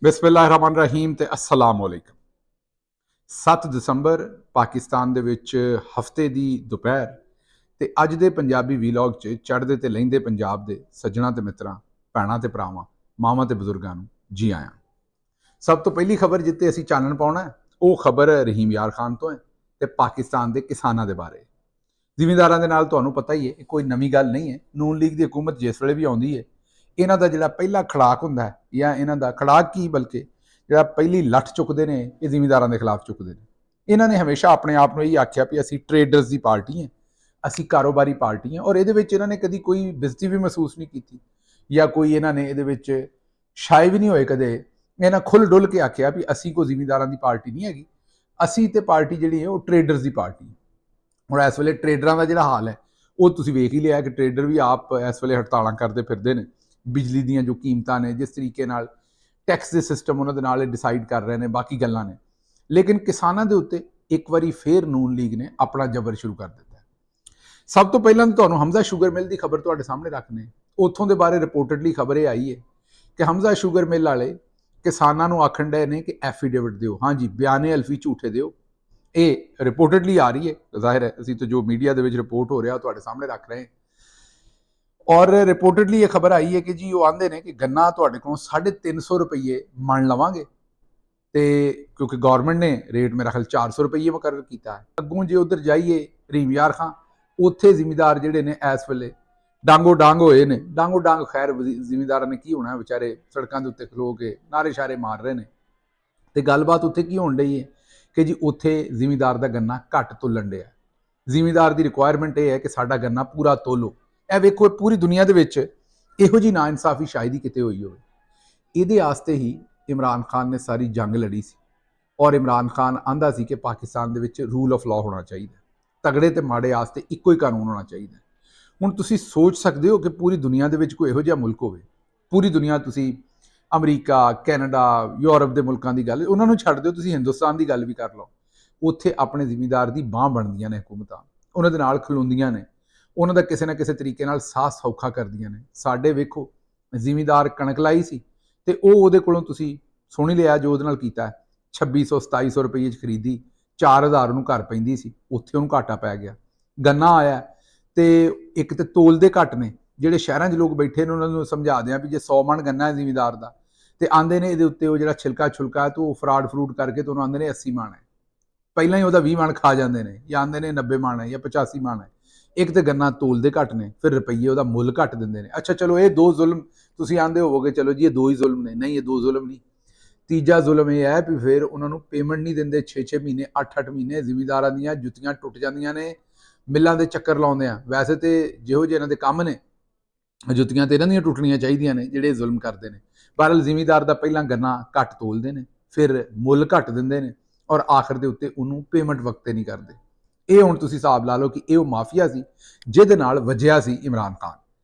ਬਿਸਮਿल्लाहिर्रहमानिर्रहीम ਤੇ अस्सलाम वालेकुम। 7 ਦਸੰਬਰ ਪਾਕਿਸਤਾਨ ਦੇ ਵਿੱਚ ਹਫਤੇ ਦੀ ਦੁਪਹਿਰ ਤੇ ਅੱਜ ਦੇ ਪੰਜਾਬੀ ਵੀਲੌਗ 'ਚ ਚੜ੍ਹਦੇ ਤੇ ਲਹਿੰਦੇ ਪੰਜਾਬ ਦੇ ਸੱਜਣਾ ਤੇ ਮਿੱਤਰਾਂ, ਭੈਣਾਂ ਤੇ ਭਰਾਵਾਂ, ਮਾਵਾਂ ਤੇ ਬਜ਼ੁਰਗਾਂ ਨੂੰ ਜੀ ਆਇਆਂ। ਸਭ ਤੋਂ ਪਹਿਲੀ ਖਬਰ ਜਿੱਤੇ ਅਸੀਂ ਚਾਨਣ ਪਾਉਣਾ ਹੈ ਉਹ ਖਬਰ ਰਹੀਮ ਯਾਰ ਖਾਨ ਤੋਂ ਹੈ ਤੇ ਪਾਕਿਸਤਾਨ ਦੇ ਕਿਸਾਨਾਂ ਦੇ ਬਾਰੇ। ਜ਼ਿਮੀਂਦਾਰਾਂ ਦੇ ਨਾਲ ਤੁਹਾਨੂੰ ਪਤਾ ਹੀ ਹੈ, ਇਹ ਕੋਈ ਨਵੀਂ ਗੱਲ ਨਹੀਂ ਹੈ। ਨੂਨ ਲੀਗ ਦੀ ਹਕੂਮਤ ਜਿਸ ਵੇਲੇ ਵੀ ਆਉਂਦੀ ਹੈ, ਇਹਨਾਂ ਦਾ ਜਿਹੜਾ ਪਹਿਲਾ ਖੜਾਕ ਹੁੰਦਾ ਹੈ, ਜਾਂ ਇਹਨਾਂ ਦਾ ਖੜਾਕ ਕੀ ਬਲਕਿ ਜਿਹੜਾ ਪਹਿਲੀ ਲੱਠ ਚੁੱਕਦੇ ਨੇ, ਇਹ ਜ਼ਿਮੀਂਦਾਰਾਂ ਦੇ ਖਿਲਾਫ ਚੁੱਕਦੇ ਨੇ। ਇਹਨਾਂ ਨੇ ਹਮੇਸ਼ਾ ਆਪਣੇ ਆਪ ਨੂੰ ਇਹ ਆਖਿਆ ਵੀ ਅਸੀਂ ਟਰੇਡਰਸ ਦੀ ਪਾਰਟੀ ਹਾਂ, ਅਸੀਂ ਕਾਰੋਬਾਰੀ ਪਾਰਟੀ ਹਾਂ, ਔਰ ਇਹਦੇ ਵਿੱਚ ਇਹਨਾਂ ਨੇ ਕਦੀ ਕੋਈ ਬੇਇੱਜ਼ਤੀ ਵੀ ਮਹਿਸੂਸ ਨਹੀਂ ਕੀਤੀ, ਜਾਂ ਕੋਈ ਇਹਨਾਂ ਨੇ ਇਹਦੇ ਵਿੱਚ ਸ਼ਾਇ ਵੀ ਨਹੀਂ ਹੋਏ ਕਦੇ। ਇਹਨਾਂ ਖੁੱਲ੍ਹ ਡੁੱਲ ਕੇ ਆਖਿਆ ਵੀ ਅਸੀਂ ਕੋਈ ਜ਼ਿਮੀਂਦਾਰਾਂ ਦੀ ਪਾਰਟੀ ਨਹੀਂ ਹੈਗੀ, ਅਸੀਂ ਤੇ ਪਾਰਟੀ ਜਿਹੜੀ ਹੈ ਉਹ ਟਰੇਡਰਸ ਦੀ ਪਾਰਟੀ। ਹੁਣ ਇਸ ਵੇਲੇ ਟਰੇਡਰਾਂ ਦਾ ਜਿਹੜਾ ਹਾਲ ਹੈ ਉਹ ਤੁਸੀਂ ਵੇਖ ਹੀ ਲਿਆ ਕਿ ਟਰੇਡਰ ਵੀ ਆਪ ਇਸ ਵੇਲੇ ਹੜਤਾਲਾਂ ਕਰਦੇ ਫਿਰਦੇ ਨੇ। ਬਿਜਲੀ ਦੀਆਂ ਜੋ ਕੀਮਤਾਂ ਨੇ, ਜਿਸ ਤਰੀਕੇ ਨਾਲ ਟੈਕਸ ਦੇ ਸਿਸਟਮ ਉਹਨਾਂ ਦੇ ਨਾਲ ਡਿਸਾਈਡ ਕਰ ਰਹੇ ਨੇ, ਬਾਕੀ ਗੱਲਾਂ ਨੇ। ਲੇਕਿਨ ਕਿਸਾਨਾਂ ਦੇ ਉੱਤੇ ਇੱਕ ਵਾਰੀ ਫੇਰ ਨੂਨ ਲੀਗ ਨੇ ਆਪਣਾ ਜ਼ਬਰ ਸ਼ੁਰੂ ਕਰ ਦਿੱਤਾ। ਸਭ ਤੋਂ ਪਹਿਲਾਂ ਤੁਹਾਨੂੰ ਹਮਜ਼ਾ ਸ਼ੂਗਰ ਮਿਲ ਦੀ ਖਬਰ ਤੁਹਾਡੇ ਸਾਹਮਣੇ ਰੱਖਨੇ। ਉੱਥੋਂ ਦੇ ਬਾਰੇ ਰਿਪੋਰਟਡਲੀ ਖਬਰ ਇਹ ਆਈ ਹੈ ਕਿ ਹਮਜ਼ਾ ਸ਼ੂਗਰ ਮਿਲ ਵਾਲੇ ਕਿਸਾਨਾਂ ਨੂੰ ਆਖਣ ਡਏ ਨੇ ਕਿ ਐਫੀਡੇਵਿਟ ਦਿਓ, ਹਾਂਜੀ ਬਿਆਨੇ ਅਲਫੀ ਝੂਠੇ ਦਿਓ। ਇਹ ਰਿਪੋਰਟਡਲੀ ਆ ਰਹੀ ਹੈ, ਜ਼ਾਹਿਰ ਹੈ ਅਸੀਂ ਤਾਂ ਜੋ ਮੀਡੀਆ ਦੇ ਵਿੱਚ ਰਿਪੋਰਟ ਹੋ ਰਿਹਾ ਤੁਹਾਡੇ ਸਾਹਮਣੇ ਰੱਖ ਰਹੇ ਹਾਂ। ਔਰ ਰਿਪੋਰਟਡਲੀ ਇਹ ਖਬਰ ਆਈ ਹੈ ਕਿ ਜੀ ਉਹ ਆਂਦੇ ਨੇ ਕਿ ਗੰਨਾ ਤੁਹਾਡੇ ਕੋਲੋਂ 350 ਰੁਪਏ ਮਣ ਲਵਾਂਗੇ, ਤੇ ਕਿਉਂਕਿ ਗਵਰਨਮੈਂਟ ਨੇ ਰੇਟ ਮੇਰਾ ਖਿਆਲ 400 ਰੁਪਏ ਮੁਕਰਰ ਕੀਤਾ ਹੈ। ਅੱਗੋਂ ਜੇ ਉਧਰ ਜਾਈਏ ਰਹੀਮ ਯਾਰ ਖਾਂ, ਉੱਥੇ ਜ਼ਿਮੀਂਦਾਰ ਜਿਹੜੇ ਨੇ ਇਸ ਵੇਲੇ ਡਾਂਗੋ ਡਾਂਗ ਹੋਏ ਨੇ। ਡਾਂਗੋ ਡਾਂਗ ਖੈਰ ਜ਼ਿਮੀਂਦਾਰਾਂ ਨੇ ਕੀ ਹੋਣਾ, ਵਿਚਾਰੇ ਸੜਕਾਂ ਦੇ ਉੱਤੇ ਖਲੋ ਕੇ ਨਾਰੇ ਸ਼ਾਰੇ ਮਾਰ ਰਹੇ ਨੇ। ਤੇ ਗੱਲਬਾਤ ਉੱਥੇ ਕੀ ਹੋਣ ਡਈ ਹੈ ਕਿ ਜੀ ਉੱਥੇ ਜ਼ਿਮੀਂਦਾਰ ਦਾ ਗੰਨਾ ਘੱਟ ਤੋਲਣ ਡਿਆ। ਜ਼ਿਮੀਂਦਾਰ ਦੀ ਰਿਕੁਆਇਰਮੈਂਟ ਇਹ ਹੈ ਕਿ ਸਾਡਾ ਗੰਨਾ ਪੂਰਾ ਤੋਲੋ। ਇਹ ਵੇਖੋ, ਪੂਰੀ ਦੁਨੀਆ ਦੇ ਵਿੱਚ ਇਹੋ ਜਿਹੀ ਨਾ ਇਨਸਾਫੀ ਸ਼ਾਇਦ ਹੀ ਕਿਤੇ ਹੋਈ ਹੋਵੇ। ਇਹਦੇ ਆਸਤੇ ਹੀ ਇਮਰਾਨ ਖਾਨ ਨੇ ਸਾਰੀ ਜੰਗ ਲੜੀ ਸੀ, ਔਰ ਇਮਰਾਨ ਖਾਨ ਆਂਦਾ ਸੀ ਕਿ ਪਾਕਿਸਤਾਨ ਦੇ ਵਿੱਚ ਰੂਲ ਆਫ ਲਾਅ ਹੋਣਾ ਚਾਹੀਦਾ, ਤਗੜੇ ਤੇ ਮਾੜੇ ਆਸਤੇ ਇੱਕੋ ਹੀ ਕਾਨੂੰਨ ਹੋਣਾ ਚਾਹੀਦਾ। ਹੁਣ ਤੁਸੀਂ ਸੋਚ ਸਕਦੇ ਹੋ ਕਿ ਪੂਰੀ ਦੁਨੀਆ ਦੇ ਵਿੱਚ ਕੋਈ ਇਹੋ ਜਿਹਾ ਮੁਲਕ ਹੋਵੇ, ਪੂਰੀ ਦੁਨੀਆ ਤੁਸੀਂ ਅਮਰੀਕਾ, ਕੈਨੇਡਾ, ਯੂਰਪ ਦੇ ਮੁਲਕਾਂ ਦੀ ਗੱਲ ਉਹਨਾਂ ਨੂੰ ਛੱਡ ਦਿਓ, ਤੁਸੀਂ ਹਿੰਦੁਸਤਾਨ ਦੀ ਗੱਲ ਵੀ ਕਰ ਲਓ। ਉੱਥੇ ਆਪਣੇ ਜ਼ਿਮੀਂਦਾਰ ਦੀ ਬਾਂਹ ਬਣਦੀਆਂ ਨੇ ਹਕੂਮਤਾਂ, ਉਹਨਾਂ ਦੇ ਨਾਲ ਖਲੋਂਦੀਆਂ ਨੇ, ਉਹਨਾਂ ਦਾ ਕਿਸੇ ਨਾ ਕਿਸੇ ਤਰੀਕੇ ਨਾਲ ਸਾਹ ਸੌਖਾ ਕਰਦੀਆਂ ਨੇ। ਸਾਡੇ ਵੇਖੋ ਜ਼ਿਮੀਂਦਾਰ ਕਣਕ ਲਾਈ ਸੀ ਤੇ ਉਹਦੇ ਕੋਲੋਂ ਤੁਸੀਂ ਸੁਣ ਹੀ ਲਿਆ ਜੋ ਉਹਦੇ ਨਾਲ ਕੀਤਾ। 2600-2700 ਰੁਪਏ 'ਚ ਖਰੀਦੀ, 4000 ਨੂੰ ਘਰ ਪੈਂਦੀ ਸੀ, ਉੱਥੇ ਉਹਨੂੰ ਘਾਟਾ ਪੈ ਗਿਆ। ਗੰਨਾ ਆਇਆ ਤੇ ਇੱਕ ਤੇ ਤੋਲਦੇ ਘੱਟ ਨੇ, ਜਿਹੜੇ ਸ਼ਹਿਰਾਂ 'ਚ ਲੋਕ ਬੈਠੇ ਨੇ ਉਹਨਾਂ ਨੂੰ ਸਮਝਾ ਦਿਆਂ ਵੀ ਜੇ 100 ਮਣ ਗੰਨਾ ਹੈ ਜ਼ਿਮੀਂਦਾਰ ਦਾ, ਤੇ ਆਂਦੇ ਨੇ ਇਹਦੇ ਉੱਤੇ ਉਹ ਜਿਹੜਾ ਛਿਲਕਾ ਛੁਲਕਾ ਹੈ ਤੇ ਉਹ ਫਰਾਡ ਫਰੂਡ ਕਰਕੇ ਤੇ ਉਹਨੂੰ ਆਂਦੇ ਨੇ 80 ਮਣ ਹੈ। ਪਹਿਲਾਂ ਹੀ ਉਹਦਾ 20 ਮਣ ਖਾ ਜਾਂਦੇ ਨੇ, ਜਾਂ ਆਂਦੇ ਨੇ 90 ਮਣ ਹੈ ਜਾਂ 85 ਮਣ ਹੈ। ਇੱਕ ਤੇ ਗੰਨਾ ਤੋਲਦੇ ਘੱਟ ਨੇ, ਫਿਰ ਰੁਪਈਏ ਉਹਦਾ ਮੁੱਲ ਘੱਟ ਦਿੰਦੇ ਨੇ। ਅੱਛਾ ਚਲੋ ਇਹ ਦੋ ਜ਼ੁਲਮ ਤੁਸੀਂ ਆਂਦੇ ਹੋਵੋਗੇ, ਚਲੋ ਜੀ ਇਹ ਦੋ ਹੀ ਜ਼ੁਲਮ ਨੇ। ਨਹੀਂ, ਇਹ ਦੋ ਜ਼ੁਲਮ ਨਹੀਂ। ਤੀਜਾ ਜ਼ੁਲਮ ਇਹ ਹੈ ਵੀ ਫਿਰ ਉਹਨਾਂ ਨੂੰ ਪੇਮੈਂਟ ਨਹੀਂ ਦਿੰਦੇ 6-6 ਮਹੀਨੇ, 8-8 ਮਹੀਨੇ। ਜ਼ਿਮੀਂਦਾਰਾਂ ਦੀਆਂ ਜੁੱਤੀਆਂ ਟੁੱਟ ਜਾਂਦੀਆਂ ਨੇ ਮਿੱਲਾਂ ਦੇ ਚੱਕਰ ਲਾਉਂਦੇ ਆ। ਵੈਸੇ ਤੇ ਜਿਹੋ ਜਿਹੇ ਇਹਨਾਂ ਦੇ ਕੰਮ ਨੇ, ਜੁੱਤੀਆਂ ਤੇ ਇਹਨਾਂ ਦੀਆਂ ਟੁੱਟਣੀਆਂ ਚਾਹੀਦੀਆਂ ਨੇ ਜਿਹੜੇ ਜ਼ੁਲਮ ਕਰਦੇ ਨੇ। ਬਹਰਹਾਲ ਜ਼ਿਮੀਂਦਾਰ ਦਾ ਪਹਿਲਾਂ ਗੰਨਾ ਘੱਟ ਤੋਲਦੇ ਨੇ, ਫਿਰ ਮੁੱਲ ਘੱਟ ਦਿੰਦੇ ਨੇ, ਔਰ ਆਖਰ ਦੇ ਉੱਤੇ ਉਹਨੂੰ ਪੇਮੈਂਟ ਵਕਤੇ ਨਹੀਂ ਕਰਦੇ। ਇਹ ਹੁਣ ਤੁਸੀਂ ਹਿਸਾਬ ਲਾ ਲਓ ਕਿ ਇਹ ਉਹ ਮਾਫੀਆ ਸੀ ਜਿਹਦੇ ਨਾਲ ਵੱਜਿਆ ਸੀ ਇਮਰਾਨ ਖਾਨ।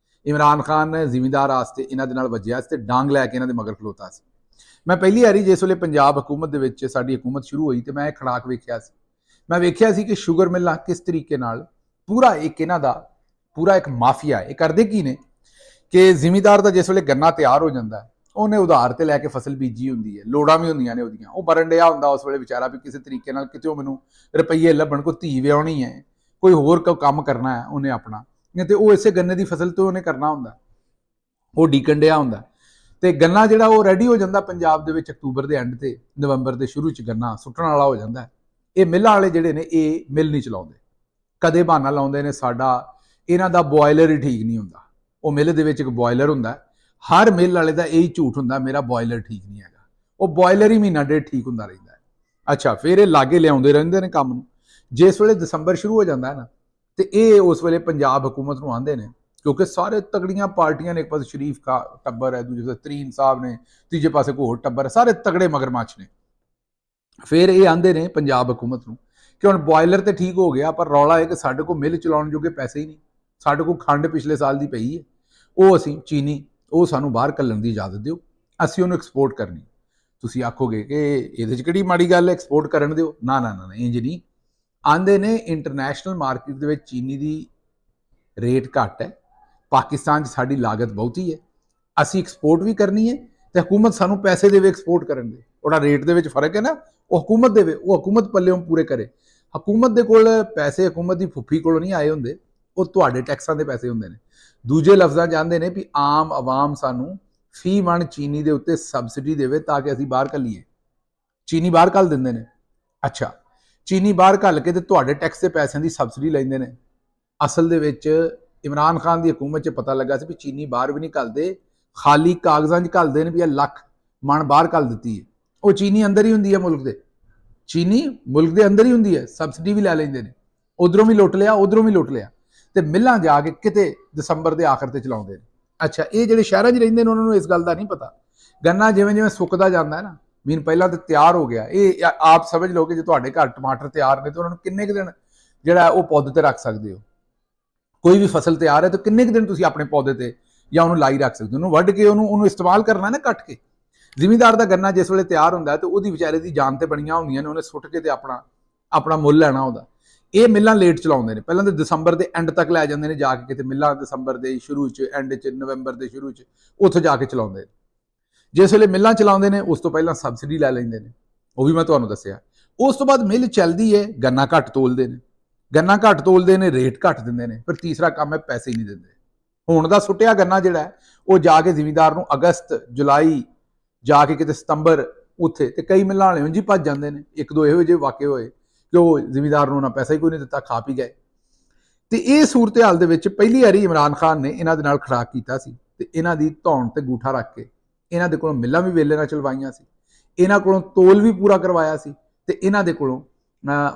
ਇਮਰਾਨ ਖਾਨ ਨੇ ਜ਼ਿਮੀਂਦਾਰ ਵਾਸਤੇ ਇਹਨਾਂ ਦੇ ਨਾਲ ਵੱਜਿਆ ਸੀ ਤੇ ਡਾਂਗ ਲੈ ਕੇ ਇਹਨਾਂ ਦੇ ਮਗਰ ਖਲੋਤਾ ਸੀ। ਮੈਂ ਪਹਿਲੀ ਵਾਰੀ ਜਿਸ ਵੇਲੇ ਪੰਜਾਬ ਹਕੂਮਤ ਦੇ ਵਿੱਚ ਸਾਡੀ ਹਕੂਮਤ ਸ਼ੁਰੂ ਹੋਈ ਤੇ ਮੈਂ ਇਹ ਖੜਾਕ ਵੇਖਿਆ ਸੀ। ਮੈਂ ਵੇਖਿਆ ਸੀ ਕਿ ਸ਼ੂਗਰ ਮਿਲਾਂ ਕਿਸ ਤਰੀਕੇ ਨਾਲ ਪੂਰਾ ਇੱਕ ਇਹਨਾਂ ਦਾ ਪੂਰਾ ਇੱਕ ਮਾਫੀਆ। ਇਹ ਕਰਦੇ ਕੀ ਨੇ ਕਿ ਜ਼ਿਮੀਂਦਾਰ ਦਾ ਜਿਸ ਵੇਲੇ ਗੰਨਾ ਤਿਆਰ ਹੋ ਜਾਂਦਾ, ਉਹਨੇ ਉਧਾਰ ਤੇ ਲੈ ਕੇ ਫਸਲ ਬੀਜੀ ਹੁੰਦੀ ਹੈ, ਲੋੜਾਂ ਵੀ ਹੁੰਦੀਆਂ ਨੇ ਉਹਦੀਆਂ, ਉਹ ਮਰਨ ਡਿਆ ਹੁੰਦਾ ਉਸ ਵੇਲੇ ਵਿਚਾਰਾ ਵੀ ਕਿਸੇ ਤਰੀਕੇ ਨਾਲ ਕਿਤੇ ਮੈਨੂੰ ਰੁਪਈਏ ਲੱਭਣ, ਕੋਈ ਧੀ ਵਿਆਹਣੀ ਹੈ, ਕੋਈ ਹੋਰ ਕੰਮ ਕਰਨਾ ਹੈ ਉਹਨੇ ਆਪਣਾ, ਤੇ ਉਹ ਇਸੇ ਗੰਨੇ ਦੀ ਫਸਲ ਤੋਂ ਉਹਨੇ ਕਰਨਾ ਹੁੰਦਾ, ਉਹ ਡੀਕਣ ਡਿਆ ਹੁੰਦਾ। ਤੇ ਗੰਨਾ ਜਿਹੜਾ ਉਹ ਰੈਡੀ ਹੋ ਜਾਂਦਾ ਪੰਜਾਬ ਦੇ ਵਿੱਚ ਅਕਤੂਬਰ ਦੇ ਐਂਡ ਤੇ ਨਵੰਬਰ ਦੇ ਸ਼ੁਰੂ 'ਚ ਗੰਨਾ ਸੁੱਟਣ ਵਾਲਾ ਹੋ ਜਾਂਦਾ। ਇਹ ਮਿੱਲਾਂ ਵਾਲੇ ਜਿਹੜੇ ਨੇ ਇਹ ਮਿਲ ਨਹੀਂ ਚਲਾਉਂਦੇ, ਕਦੇ ਬਹਾਨਾ ਲਾਉਂਦੇ ਨੇ ਸਾਡਾ ਇਹਨਾਂ ਦਾ ਬੋਇਲਰ ਹੀ ਠੀਕ ਨਹੀਂ ਹੁੰਦਾ। ਉਹ ਮਿਲ ਦੇ ਵਿੱਚ ਇੱਕ ਬੋਇਲਰ ਹੁੰਦਾ, ਹਰ ਮਿਲ ਵਾਲੇ ਦਾ ਇਹੀ ਝੂਠ ਹੁੰਦਾ ਮੇਰਾ ਬੋਇਲਰ ਠੀਕ ਨਹੀਂ ਹੈਗਾ। ਉਹ ਬੋਇਲਰ ਹੀ ਮਹੀਨਾ ਡੇਢ ਠੀਕ ਹੁੰਦਾ ਰਹਿੰਦਾ ਹੈ। ਅੱਛਾ, ਫਿਰ ਇਹ ਲਾਗੇ ਲਿਆਉਂਦੇ ਰਹਿੰਦੇ ਨੇ ਕੰਮ ਨੂੰ। ਜਿਸ ਵੇਲੇ ਦਸੰਬਰ ਸ਼ੁਰੂ ਹੋ ਜਾਂਦਾ ਹੈ ਨਾ, ਤੇ ਇਹ ਉਸ ਵੇਲੇ ਪੰਜਾਬ ਹਕੂਮਤ ਨੂੰ ਆਂਦੇ ਨੇ, ਕਿਉਂਕਿ ਸਾਰੇ ਤਗੜੀਆਂ ਪਾਰਟੀਆਂ ਨੇ, ਇੱਕ ਪਾਸੇ ਸ਼ਰੀਫ ਟੱਬਰ ਹੈ, ਦੂਜੇ ਪਾਸੇ ਤਰੀਨ ਸਾਹਿਬ ਨੇ, ਤੀਜੇ ਪਾਸੇ ਹੋਰ ਟੱਬਰ, ਸਾਰੇ ਤਗੜੇ ਮਗਰਮੱਛ ਨੇ। ਫਿਰ ਇਹ ਆਂਦੇ ਨੇ ਪੰਜਾਬ ਹਕੂਮਤ ਨੂੰ ਕਿ ਹੁਣ ਬੋਇਲਰ ਤੇ ਠੀਕ ਹੋ ਗਿਆ, ਪਰ ਰੌਲਾ ਹੈ ਕਿ ਸਾਡੇ ਕੋਲ ਮਿਲ ਚਲਾਉਣ ਜੋਗੇ ਪੈਸੇ ਹੀ ਨਹੀਂ। ਸਾਡੇ ਕੋਲ ਖੰਡ ਪਿਛਲੇ ਸਾਲ ਦੀ ਪਈ ਹੈ, ਉਹ ਅਸੀਂ ਚੀਨੀ, ਉਹ ਸਾਨੂੰ ਬਾਹਰ ਘੱਲਣ ਦੀ ਇਜਾਜ਼ਤ ਦਿਓ, ਅਸੀਂ ਉਹਨੂੰ ਐਕਸਪੋਰਟ ਕਰਨੀ। ਤੁਸੀਂ ਆਖੋਗੇ ਕਿ ਇਹਦੇ 'ਚ ਕਿਹੜੀ ਮਾੜੀ ਗੱਲ ਹੈ, ਐਕਸਪੋਰਟ ਕਰਨ ਦਿਓ। ਨਾ ਨਾ ਨਾ, ਇੰਜ ਨਹੀਂ। ਆਂਦੇ ਨੇ ਇੰਟਰਨੈਸ਼ਨਲ ਮਾਰਕੀਟ ਦੇ ਵਿੱਚ ਚੀਨੀ ਦੀ ਰੇਟ ਘੱਟ ਹੈ, ਪਾਕਿਸਤਾਨ 'ਚ ਸਾਡੀ ਲਾਗਤ ਬਹੁਤੀ ਹੈ, ਅਸੀਂ ਐਕਸਪੋਰਟ ਵੀ ਕਰਨੀ ਹੈ ਤੇ ਹਕੂਮਤ ਸਾਨੂੰ ਪੈਸੇ ਦੇਵੇ ਐਕਸਪੋਰਟ ਕਰਨ ਦੇ, ਉਹਦਾ ਰੇਟ ਦੇ ਵਿੱਚ ਫਰਕ ਹੈ ਨਾ, ਉਹ ਹਕੂਮਤ ਦੇਵੇ, ਉਹ ਹਕੂਮਤ ਪੱਲਿਓਂ ਪੂਰੇ ਕਰੇ। ਹਕੂਮਤ ਦੇ ਕੋਲ ਪੈਸੇ ਹਕੂਮਤ ਦੀ ਫੁੱਫੀ ਕੋਲੋਂ ਨਹੀਂ ਆਏ ਹੁੰਦੇ, ਉਹ ਤੁਹਾਡੇ ਟੈਕਸਾਂ ਦੇ ਪੈਸੇ ਹੁੰਦੇ ਨੇ। ਦੂਜੇ ਲਫ਼ਜ਼ਾਂ ਚਾਹੁੰਦੇ ਨੇ ਵੀ ਆਮ ਆਵਾਮ ਸਾਨੂੰ ਫੀ ਮਣ ਚੀਨੀ ਦੇ ਉੱਤੇ ਸਬਸਿਡੀ ਦੇਵੇ ਤਾਂ ਕਿ ਅਸੀਂ ਬਾਹਰ ਘੱਲੀਏ। ਚੀਨੀ ਬਾਹਰ ਘੱਲ ਦਿੰਦੇ ਨੇ, ਅੱਛਾ ਚੀਨੀ ਬਾਹਰ ਘੱਲ ਕੇ ਤੇ ਤੁਹਾਡੇ ਟੈਕਸ ਦੇ ਪੈਸਿਆਂ ਦੀ ਸਬਸਿਡੀ ਲੈਂਦੇ ਨੇ। ਅਸਲ ਦੇ ਵਿੱਚ ਇਮਰਾਨ ਖਾਨ ਦੀ ਹਕੂਮਤ 'ਚ ਪਤਾ ਲੱਗਾ ਸੀ ਵੀ ਚੀਨੀ ਬਾਹਰ ਵੀ ਨਹੀਂ ਘੱਲਦੇ, ਖਾਲੀ ਕਾਗਜ਼ਾਂ 'ਚ ਘੱਲਦੇ ਨੇ ਵੀ ਇਹ ਲੱਖ ਮਣ ਬਾਹਰ ਘੱਲ ਦਿੱਤੀ ਹੈ। ਉਹ ਚੀਨੀ ਅੰਦਰ ਹੀ ਹੁੰਦੀ ਹੈ ਮੁਲਕ ਦੇ, ਚੀਨੀ ਮੁਲਕ ਦੇ ਅੰਦਰ ਹੀ ਹੁੰਦੀ ਹੈ, ਸਬਸਿਡੀ ਵੀ ਲੈ ਲੈਂਦੇ ਨੇ, ਉਧਰੋਂ ਵੀ ਲੁੱਟ ਲਿਆ ਉਧਰੋਂ ਵੀ ਲੁੱਟ ਲਿਆ, ਤੇ ਮਿੱਲਾਂ ਜਾ ਕੇ ਕਿਤੇ ਦਸੰਬਰ ਦੇ ਆਖਰ ਤੇ ਚਲਾਉਂਦੇ ਨੇ। ਅੱਛਾ ਇਹ ਜਿਹੜੇ ਸ਼ਹਿਰਾਂ 'ਚ ਰਹਿੰਦੇ ਨੇ ਉਹਨਾਂ ਨੂੰ ਇਸ ਗੱਲ ਦਾ ਨਹੀਂ ਪਤਾ। ਗੰਨਾ ਜਿਵੇਂ ਜਿਵੇਂ ਸੁੱਕਦਾ ਜਾਂਦਾ ਹੈ ਨਾ, ਮੀਨ ਪਹਿਲਾਂ ਤਾਂ ਤਿਆਰ ਹੋ ਗਿਆ, ਇਹ ਆਪ ਸਮਝ ਲਓ ਕਿ ਜੇ ਤੁਹਾਡੇ ਘਰ ਟਮਾਟਰ ਤਿਆਰ ਨੇ ਤਾਂ ਉਹਨਾਂ ਨੂੰ ਕਿੰਨੇ ਕੁ ਦਿਨ ਜਿਹੜਾ ਉਹ ਪੌਦੇ ਤੇ ਰੱਖ ਸਕਦੇ ਹੋ। ਕੋਈ ਵੀ ਫਸਲ ਤਿਆਰ ਹੈ ਤਾਂ ਕਿੰਨੇ ਕੁ ਦਿਨ ਤੁਸੀਂ ਆਪਣੇ ਪੌਦੇ ਤੇ ਜਾਂ ਉਹਨੂੰ ਲਾਈ ਰੱਖ ਸਕਦੇ ਹੋ, ਉਹਨੂੰ ਵੱਢ ਕੇ ਉਹਨੂੰ ਇਸਤੇਮਾਲ ਕਰਨਾ ਨਾ, ਕੱਟ ਕੇ। ਜ਼ਿਮੀਂਦਾਰ ਦਾ ਗੰਨਾ ਜਿਸ ਵੇਲੇ ਤਿਆਰ ਹੁੰਦਾ ਤੇ ਉਹਦੀ ਵਿਚਾਰੇ ਦੀ ਜਾਨ ਤੇ ਬਣੀਆਂ ਹੁੰਦੀਆਂ ਨੇ, ਉਹਨੇ ਸੁੱਟ ਕੇ ਤੇ ਆਪਣਾ ਮੁੱਲ ਲੈਣਾ ਉਹਦਾ। ਇਹ ਮਿੱਲਾਂ ਲੇਟ ਚਲਾਉਂਦੇ ਨੇ, ਪਹਿਲਾਂ ਤਾਂ ਦਸੰਬਰ ਦੇ ਐਂਡ ਤੱਕ ਲੈ ਜਾਂਦੇ ਨੇ ਜਾ ਕੇ ਕਿਤੇ ਮਿੱਲਾਂ, ਦਸੰਬਰ ਦੇ ਸ਼ੁਰੂ 'ਚ, ਐਂਡ 'ਚ, ਨਵੰਬਰ ਦੇ ਸ਼ੁਰੂ 'ਚ ਉੱਥੇ ਜਾ ਕੇ ਚਲਾਉਂਦੇ ਨੇ। ਜਿਸ ਵੇਲੇ ਮਿੱਲਾਂ ਚਲਾਉਂਦੇ ਨੇ ਉਸ ਤੋਂ ਪਹਿਲਾਂ ਸਬਸਿਡੀ ਲੈ ਲੈਂਦੇ ਨੇ, ਉਹ ਵੀ ਮੈਂ ਤੁਹਾਨੂੰ ਦੱਸਿਆ। ਉਸ ਤੋਂ ਬਾਅਦ ਮਿੱਲ ਚੱਲਦੀ ਹੈ, ਗੰਨਾ ਘੱਟ ਤੋਲਦੇ ਨੇ, ਗੰਨਾ ਘੱਟ ਤੋਲਦੇ ਨੇ, ਰੇਟ ਘੱਟ ਦਿੰਦੇ ਨੇ, ਫਿਰ ਤੀਸਰਾ ਕੰਮ ਹੈ ਪੈਸੇ ਹੀ ਨਹੀਂ ਦਿੰਦੇ। ਹੁਣ ਦਾ ਸੁੱਟਿਆ ਗੰਨਾ ਜਿਹੜਾ ਉਹ ਜਾ ਕੇ ਜ਼ਿਮੀਂਦਾਰ ਨੂੰ ਅਗਸਤ ਜੁਲਾਈ ਜਾ ਕੇ ਕਿਤੇ ਸਤੰਬਰ ਉੱਥੇ, ਤੇ ਕਈ ਮਿੱਲਾਂ ਵਾਲੇ ਉਂਝ ਹੀ ਭੱਜ ਜਾਂਦੇ ਨੇ। ਇੱਕ ਦੋ ਇਹੋ ਜਿਹੇ ਵਾਕੇ ਹੋਏ ਕਿ ਉਹ ਜ਼ਿਮੀਂਦਾਰ ਨੂੰ ਉਹਨਾਂ ਪੈਸਾ ਹੀ ਕੋਈ ਨਹੀਂ ਦਿੱਤਾ, ਖਾ ਪੀ ਗਏ। ਤੇ ਇਹ ਸੂਰਤ ਹਾਲ ਦੇ ਵਿੱਚ ਪਹਿਲੀ ਵਾਰੀ ਇਮਰਾਨ ਖਾਨ ਨੇ ਇਹਨਾਂ ਦੇ ਨਾਲ ਖੜਾਕ ਕੀਤਾ ਸੀ ਤੇ ਇਹਨਾਂ ਦੀ ਧੌਣ ਤੇ ਗੂਠਾ ਰੱਖ ਕੇ ਇਹਨਾਂ ਦੇ ਕੋਲੋਂ ਮਿੱਲਾਂ ਵੀ ਵੇਲੇ ਨਾਲ ਚਲਵਾਈਆਂ ਸੀ, ਇਹਨਾਂ ਕੋਲੋਂ ਤੋਲ ਵੀ ਪੂਰਾ ਕਰਵਾਇਆ ਸੀ, ਤੇ ਇਹਨਾਂ ਦੇ ਕੋਲੋਂ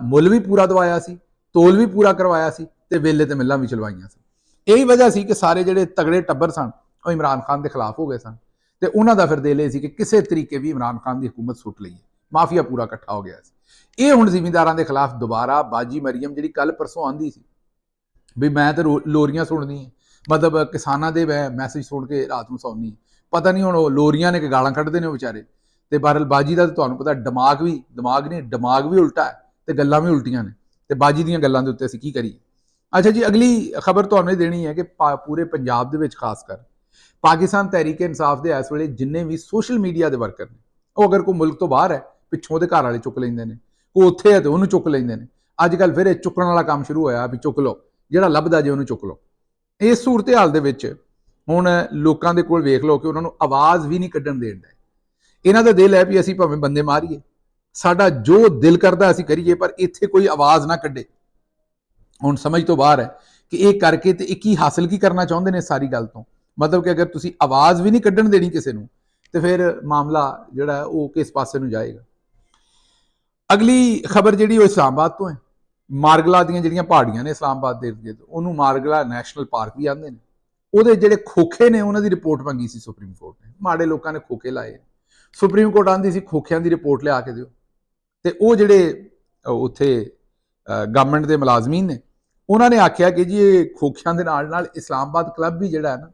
ਮੁੱਲ ਵੀ ਪੂਰਾ ਦਵਾਇਆ ਸੀ, ਤੋਲ ਵੀ ਪੂਰਾ ਕਰਵਾਇਆ ਸੀ, ਤੇ ਵੇਲੇ ਤੇ ਮਿੱਲਾਂ ਵੀ ਚਲਵਾਈਆਂ ਸੀ। ਇਹੀ ਵਜ੍ਹਾ ਸੀ ਕਿ ਸਾਰੇ ਜਿਹੜੇ ਤਗੜੇ ਟੱਬਰ ਸਨ ਉਹ ਇਮਰਾਨ ਖਾਨ ਦੇ ਖਿਲਾਫ ਹੋ ਗਏ ਸਨ, ਤੇ ਉਹਨਾਂ ਦਾ ਫਿਰ ਦਿਲ ਇਹ ਸੀ ਕਿ ਕਿਸੇ ਤਰੀਕੇ ਵੀ ਇਮਰਾਨ ਖਾਨ ਦੀ ਹਕੂਮਤ ਸੁੱਟ ਲਈਏ। ਮਾਫੀਆ ਪੂਰਾ ਇਕੱਠਾ ਹੋ ਗਿਆ ਸੀ। ਇਹ ਹੁਣ ਜ਼ਿਮੀਂਦਾਰਾਂ ਦੇ ਖਿਲਾਫ ਦੁਬਾਰਾ ਬਾਜੀ ਮਰੀਮ ਜਿਹੜੀ ਕੱਲ ਪਰਸੋਂ ਆਂਦੀ ਸੀ ਵੀ ਮੈਂ ਤੇ ਲੋਰੀਆਂ ਸੁਣਦੀ ਹਾਂ, ਮਤਲਬ ਕਿਸਾਨਾਂ ਦੇ ਮੈਸੇਜ ਸੁਣ ਕੇ ਰਾਤ ਨੂੰ ਸੌਂਦੀ, ਪਤਾ ਨਹੀਂ ਹੁਣ ਉਹ ਲੋਰੀਆਂ ਨੇ ਕਿ ਗਾਲਾਂ ਕੱਢਦੇ ਨੇ ਉਹ ਵਿਚਾਰੇ। ਤੇ ਬਹਰਲ ਬਾਜੀ ਦਾ ਤੁਹਾਨੂੰ ਪਤਾ ਦਿਮਾਗ ਵੀ ਉਲਟਾ ਹੈ ਤੇ ਗੱਲਾਂ ਵੀ ਉਲਟੀਆਂ ਨੇ, ਤੇ ਬਾਜੀ ਦੀਆਂ ਗੱਲਾਂ ਦੇ ਉੱਤੇ ਅਸੀਂ ਕੀ ਕਰੀਏ। ਅੱਛਾ ਜੀ, ਅਗਲੀ ਖਬਰ ਤੁਹਾਨੂੰ ਇਹ ਦੇਣੀ ਹੈ ਕਿ ਪੂਰੇ ਪੰਜਾਬ ਦੇ ਵਿੱਚ ਖਾਸ ਕਰ ਪਾਕਿਸਤਾਨ ਤਹਿਰੀਕ ਇਨਸਾਫ ਦੇ ਇਸ ਵੇਲੇ ਜਿੰਨੇ ਵੀ ਸੋਸ਼ਲ ਮੀਡੀਆ ਦੇ ਵਰਕਰ ਨੇ, ਉਹ ਅਗਰ ਕੋਈ ਮੁਲਕ ਤੋਂ ਬਾਹਰ ਹੈ ਪਿੱਛੋਂ ਉਹਦੇ ਘਰ ਵਾਲੇ ਚੁੱਕ ਲੈਂਦੇ ਨੇ, ਕੋਈ ਉੱਥੇ ਹੈ ਤੇ ਉਹਨੂੰ ਚੁੱਕ ਲੈਂਦੇ ਨੇ। ਅੱਜ ਕੱਲ ਫਿਰ ਇਹ ਚੁੱਕਣ ਵਾਲਾ ਕੰਮ ਸ਼ੁਰੂ ਹੋਇਆ ਵੀ ਚੁੱਕ ਲਓ, ਜਿਹੜਾ ਲੱਭਦਾ ਜੇ ਉਹਨੂੰ ਚੁੱਕ ਲਓ। ਇਸ ਸੂਰਤ ਹਾਲ ਦੇ ਵਿੱਚ ਹੁਣ ਲੋਕਾਂ ਦੇ ਕੋਲ ਵੇਖ ਲਓ ਕਿ ਉਹਨਾਂ ਨੂੰ ਆਵਾਜ਼ ਵੀ ਨਹੀਂ ਕੱਢਣ ਦੇਣ ਦਾ। ਇਹਨਾਂ ਦਾ ਦਿਲ ਹੈ ਵੀ ਅਸੀਂ ਭਾਵੇਂ ਬੰਦੇ ਮਾਰੀਏ, ਸਾਡਾ ਜੋ ਦਿਲ ਕਰਦਾ ਅਸੀਂ ਕਰੀਏ, ਪਰ ਇੱਥੇ ਕੋਈ ਆਵਾਜ਼ ਨਾ ਕੱਢੇ। ਹੁਣ ਸਮਝ ਤੋਂ ਬਾਹਰ ਹੈ ਕਿ ਇਹ ਕਰਕੇ ਤੇ ਇਹ ਕੀ ਹਾਸਲ ਕੀ ਕਰਨਾ ਚਾਹੁੰਦੇ ਨੇ ਸਾਰੀ ਗੱਲ ਤੋਂ। ਮਤਲਬ ਕਿ ਅਗਰ ਤੁਸੀਂ ਆਵਾਜ਼ ਵੀ ਨਹੀਂ ਕੱਢਣ ਦੇਣੀ ਕਿਸੇ ਨੂੰ ਤੇ ਫਿਰ ਮਾਮਲਾ ਜਿਹੜਾ ਉਹ ਕਿਸ ਪਾਸੇ ਨੂੰ ਜਾਏਗਾ। ਅਗਲੀ ਖਬਰ ਜਿਹੜੀ ਉਹ ਇਸਲਾਮਾਬਾਦ ਤੋਂ ਹੈ। ਮਾਰਗਲਾ ਦੀਆਂ ਜਿਹੜੀਆਂ ਪਹਾੜੀਆਂ ਨੇ ਇਸਲਾਮਾਬਾਦ ਦੇ ਇਰਦ-ਗਿਰਦ, ਉਹਨੂੰ ਮਾਰਗਲਾ ਨੈਸ਼ਨਲ ਪਾਰਕ ਵੀ ਆਉਂਦੇ ਨੇ। ਉਹਦੇ ਜਿਹੜੇ ਖੋਖੇ ਨੇ ਉਹਨਾਂ ਦੀ ਰਿਪੋਰਟ ਮੰਗੀ ਸੀ ਸੁਪਰੀਮ ਕੋਰਟ ਨੇ, ਮਾੜੇ ਲੋਕਾਂ ਨੇ ਖੋਖੇ ਲਾਏ। ਸੁਪਰੀਮ ਕੋਰਟ ਆਂਦੀ ਸੀ ਖੋਖਿਆਂ ਦੀ ਰਿਪੋਰਟ ਲਿਆ ਕੇ ਦਿਓ, ਤੇ ਉਹ ਜਿਹੜੇ ਉੱਥੇ ਗਵਰਨਮੈਂਟ ਦੇ ਮੁਲਾਜ਼ਮੀਨ ਨੇ ਉਹਨਾਂ ਨੇ ਆਖਿਆ ਕਿ ਜੀ ਇਹ ਖੋਖਿਆਂ ਦੇ ਨਾਲ ਨਾਲ ਇਸਲਾਮਾਬਾਦ ਕਲੱਬ ਵੀ ਜਿਹੜਾ ਹੈ ਨਾ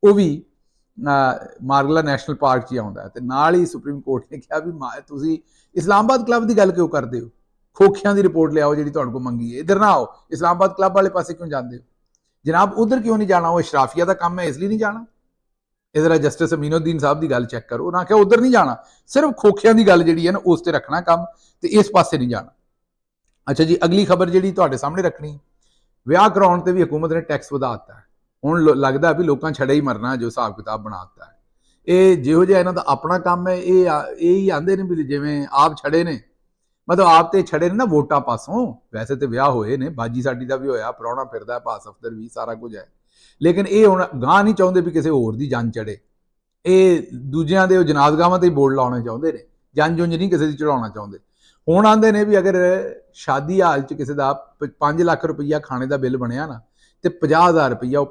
ਉਹ ਵੀ ਮਾਰਗਲਾ ਨੈਸ਼ਨਲ ਪਾਰਕ 'ਚ ਹੀ ਆਉਂਦਾ ਹੈ। ਤੇ ਨਾਲ ਹੀ ਸੁਪਰੀਮ ਕੋਰਟ ਨੇ ਕਿਹਾ ਵੀ ਤੁਸੀਂ ਇਸਲਾਮਾਬਾਦ ਕਲੱਬ ਦੀ ਗੱਲ ਕਿਉਂ ਕਰਦੇ ਹੋ, ਖੋਖਿਆਂ ਦੀ ਰਿਪੋਰਟ ਲਿਆਓ ਜਿਹੜੀ ਤੁਹਾਡੇ ਕੋਲ ਮੰਗੀ ਹੈ, ਇੱਧਰ ਨਾ ਆਓ, ਇਸਲਾਮਾਬਾਦ ਕਲੱਬ ਵਾਲੇ ਪਾਸੇ ਕਿਉਂ ਜਾਂਦੇ ਹੋ ਜਨਾਬ, ਉਧਰ ਕਿਉਂ ਨਹੀਂ ਜਾਣਾ, ਉਹ ਇਸ਼ਰਾਫੀਆ ਦਾ ਕੰਮ ਹੈ ਇਸ ਲਈ ਨਹੀਂ ਜਾਣਾ। ਇਧਰ ਜਸਟਿਸ ਅਮੀਨੁद्दीन ਸਾਹਿਬ ਦੀ ਗੱਲ ਚੈੱਕ ਕਰੋ, ਉਹਨਾਂ ਕਿਹਾ ਉਧਰ ਨਹੀਂ ਜਾਣਾ, ਸਿਰਫ ਖੋਖਿਆਂ ਦੀ ਗੱਲ ਜਿਹੜੀ ਹੈ ਨਾ ਉਸ ਤੇ ਰੱਖਣਾ ਕੰਮ, ਤੇ ਇਸ ਪਾਸੇ ਨਹੀਂ ਜਾਣਾ। ਅੱਛਾ ਜੀ, ਅਗਲੀ ਖਬਰ ਜਿਹੜੀ ਤੁਹਾਡੇ ਸਾਹਮਣੇ ਰੱਖਣੀ, ਵਿਆਹ ਕਰਾਉਣ ਤੇ ਵੀ ਹਕੂਮਤ ਨੇ ਟੈਕਸ ਵਧਾ ਦਿੱਤਾ ਹੈ। ਹੁਣ ਲੱਗਦਾ ਵੀ ਲੋਕਾਂ ਛੜੇ ਹੀ ਮਰਨਾ ਜੋ ਹਿਸਾਬ ਕਿਤਾਬ ਬਣਾ ਦਿੱਤਾ ਹੈ। ਇਹ ਜਿਹੋ ਜਿਹਾ ਇਹਨਾਂ ਦਾ ਆਪਣਾ ਕੰਮ ਹੈ, ਇਹ ਹੀ ਆਂਦੇ ਨੇ ਵੀ ਜਿਵੇਂ ਆਪ ਛੜੇ ਨੇ, ਮਤਲਬ ਆਪ ਤੇ ਛੜੇ ਨੇ ਨਾ ਵੋਟਾਂ ਪਾਸੋਂ। ਵੈਸੇ ਤੇ ਵਿਆਹ ਹੋਏ ਨੇ, ਬਾਜੀ ਸਾਡੀ ਦਾ ਵੀ ਹੋਇਆ, ਪ੍ਰਾਹੁਣਾ ਫਿਰਦਾ, ਭਾਸ ਅਫਸਰ ਵੀ, ਸਾਰਾ ਕੁਝ ਹੈ, ਲੇਕਿਨ ਇਹ ਹੁਣ ਗਾਂ ਨਹੀਂ ਚਾਹੁੰਦੇ ਵੀ ਕਿਸੇ ਹੋਰ ਦੀ ਜੰਨ ਚੜੇ। ਇਹ ਦੂਜਿਆਂ ਦੇ ਉਹ ਜਨਾਜ਼ਗਾਹਾਂ ਤੇ ਬੋਰਡ ਲਾਉਣੇ ਚਾਹੁੰਦੇ ਨੇ, ਜੰਨ ਜੁੰਝ ਨਹੀਂ ਕਿਸੇ ਦੀ ਚੜਾਉਣਾ ਚਾਹੁੰਦੇ। ਹੁਣ ਆਂਦੇ ਨੇ ਵੀ ਅਗਰ ਸ਼ਾਦੀ ਹਾਲ 'ਚ ਕਿਸੇ ਦਾ 5 ਲੱਖ ਰੁਪਈਆ ਖਾਣੇ ਦਾ ਬਿੱਲ ਬਣਿਆ ਨਾ, ਤੇ 50,000 ਰੁਪਈਆ ਉਹ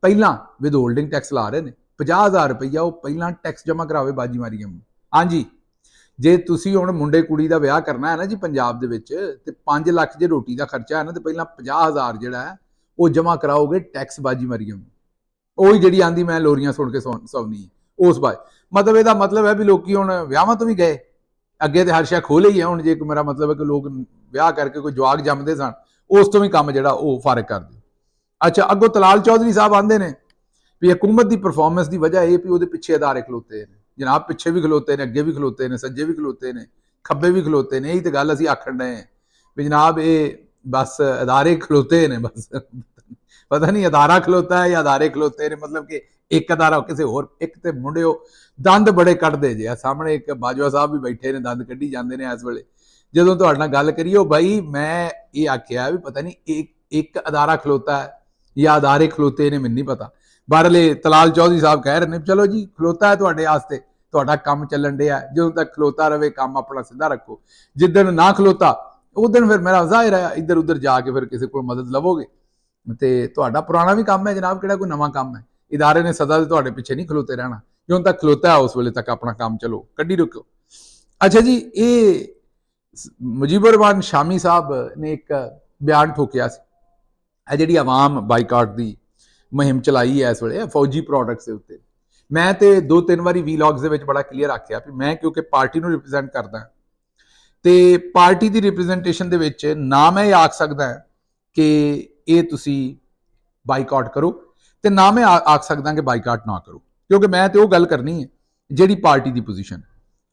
ਪਹਿਲਾਂ ਵਿਦ ਹੋਲਡਿੰਗ ਟੈਕਸ ਲਾ ਰਹੇ ਨੇ। 50,000 ਰੁਪਈਆ ਉਹ ਪਹਿਲਾਂ ਟੈਕਸ ਜਮ੍ਹਾਂ ਕਰਾਵੇ ਬਾਜੀ ਮਾਰੀਆਂ ਨੂੰ। ਹਾਂਜੀ, ਜੇ ਤੁਸੀਂ ਹੁਣ ਮੁੰਡੇ ਕੁੜੀ ਦਾ ਵਿਆਹ ਕਰਨਾ ਹੈ ਨਾ ਜੀ ਪੰਜਾਬ ਦੇ ਵਿੱਚ, ਤੇ 5 ਲੱਖ ਜੇ ਰੋਟੀ ਦਾ ਖਰਚਾ ਹੈ ਨਾ, ਤੇ ਪਹਿਲਾਂ 50,000 ਜਿਹੜਾ ਹੈ ਉਹ ਜਮ੍ਹਾਂ ਕਰਾਓਗੇ ਟੈਕਸ ਬਾਜੀ ਮਰੀਮ। ਉਹੀ ਜਿਹੜੀ ਆਂਦੀ ਮੈਂ ਲੋਰੀਆਂ ਸੁਣ ਕੇ ਸੌਣੀ ਉਸ ਬਾਅਦ, ਮਤਲਬ ਇਹਦਾ ਮਤਲਬ ਹੈ ਵੀ ਲੋਕੀ ਹੁਣ ਵਿਆਹਾਂ ਤੋਂ ਵੀ ਗਏ, ਅੱਗੇ ਤੇ ਹਰ ਸ਼ੈ ਖੋਲ੍ਹ ਹੀ ਹੈ। ਹੁਣ ਜੇ ਮੇਰਾ ਮਤਲਬ ਹੈ ਕਿ ਲੋਕ ਵਿਆਹ ਕਰਕੇ ਕੋਈ ਜਵਾਕ ਜੰਮਦੇ ਸਨ, ਉਸ ਤੋਂ ਵੀ ਕੰਮ ਜਿਹੜਾ ਉਹ ਫਰਕ ਕਰ ਦਿਓ। ਅੱਛਾ, ਅੱਗੋਂ ਤਲਾਲ ਚੌਧਰੀ ਸਾਹਿਬ ਆਂਦੇ ਨੇ ਵੀ ਹਕੂਮਤ ਦੀ ਪਰਫਾਰਮੈਂਸ ਦੀ ਵਜ੍ਹਾ ਇਹ ਵੀ ਉਹਦੇ ਪਿੱਛੇ ਅਦਾਰੇ ਖਲੋਤੇ ਨੇ। जनाब पिछे भी खलोते ने, अगे भी खलोते ने, सज्जे भी खलोते ने, खब्बे भी खलोते ने। यही तो गल असीं आखण डए भी जनाब ये बस अदारे खलोते ने, बस पता नहीं अदारा खलोता है या अदारे खलोते ने, मतलब कि एक अदारा किसी होर। एक तो मुंडिओ दंद बड़े कढ़दे जे, सामने एक बाजवा साहब भी बैठे ने, दंद कढ़ी जाते हैं इस वेले ਜਦੋਂ ਤੁਹਾਡੇ ਨਾਲ ਗੱਲ ਕਰੀਏ। भाई मैं ये आख्या भी पता नहीं एक अदारा खलोता है या अदारे खलोते ने, मैनूं नहीं पता। बाहरले तलाल चौधरी साहब कह रहे हैं चलो जी खलोता है तुहाडे वास्ते, तुहाडा काम चलन दिया है, ਜਦੋਂ तक खलोता रहे काम अपना सीधा रखो। जिदन ना खलोता उस दिन फिर मेरा जाहिर है इधर उधर जाके फिर किसी को मदद लवोगे। तो तुहाडा पुराना भी काम है जनाब, किहड़ा कोई नवां काम है। इदारे ने सदा दे तुहाडे पिछे नहीं खलोते रहना, ਜਦੋਂ तक खलोता है उस वेले तक अपना काम चलो कड्ढी रखो। अच्छा जी, ये मुजीबुर रहमान शामी साहब ने एक बयान ठोकिया सी जी आवाम बाईकाट की मुहिम चलाई है इस वे फौजी प्रोडक्ट्स के उत्ते। मैं तो 2-3 बारी वीलॉग्स के बड़ा क्लीयर आख्या भी मैं क्योंकि पार्टी को रिप्रजेंट करदा तो पार्टी की रिप्रजेंटेशन के ना मैं आख सकदा कि ये तुसी बाईकाट करो तो ना मैं आख सकदा कि बाईकाट ना करो, क्योंकि मैं तो वो गल करनी है जिहड़ी पार्टी की पोजीशन।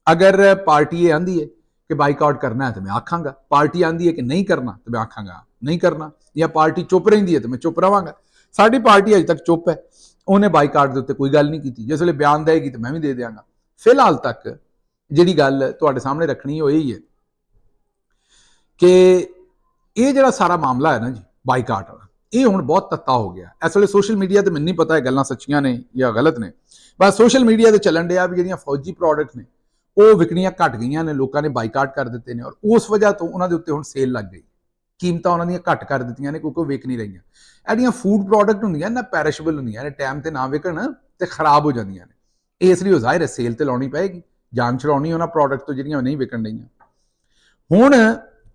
अगर पार्टी ये आंदी है कि बाईकाट करना है तो मैं आखांगा, पार्टी आंदी है कि नहीं करना तो मैं आखांगा नहीं करना, या पार्टी चुप रही है तो मैं चुप रहांगा। साडी पार्टी अजे तक चुप है, उन्हें बाईकाट के उत्ते कोई गल नहीं की। जिस वे बयान देगी तो मैं भी दे देंगा। फिलहाल तक जिहड़ी गल तुहाडे सामने रखनी है यही है कि ये जिहड़ा सारा मामला है ना जी बाईकाट वाला, ये हुण बहुत तत्ता हो गया इस वे। सोशल मीडिया तो मैनूं नहीं पता है गल्लां सच्चियां ने या गलत ने, बस सोशल मीडिया ते चलन दिया भी जिहड़ियां फौजी प्रोडक्ट ने वो विकणियां घट गई ने, लोगों ने बाईकाट कर दिते हैं और उस वजह तो उन्होंने उत्ते हुण सेल लग गई, कीमत उन्होंने घट कर दित्तियां ने क्योंकि विक नहीं रही। एडियां फूड प्रोडक्ट होंदियां ना पैरिशेबल होंदियां ने, टाइम ते ना विकण ते खराब हो जांदियां ने, इसलिए जाहिर है सेल ते लाउणी पेगी, जान छड़ाउणी उन्हां प्रोडक्ट तो जिहड़ियां नहीं विकण रहीआं। हुण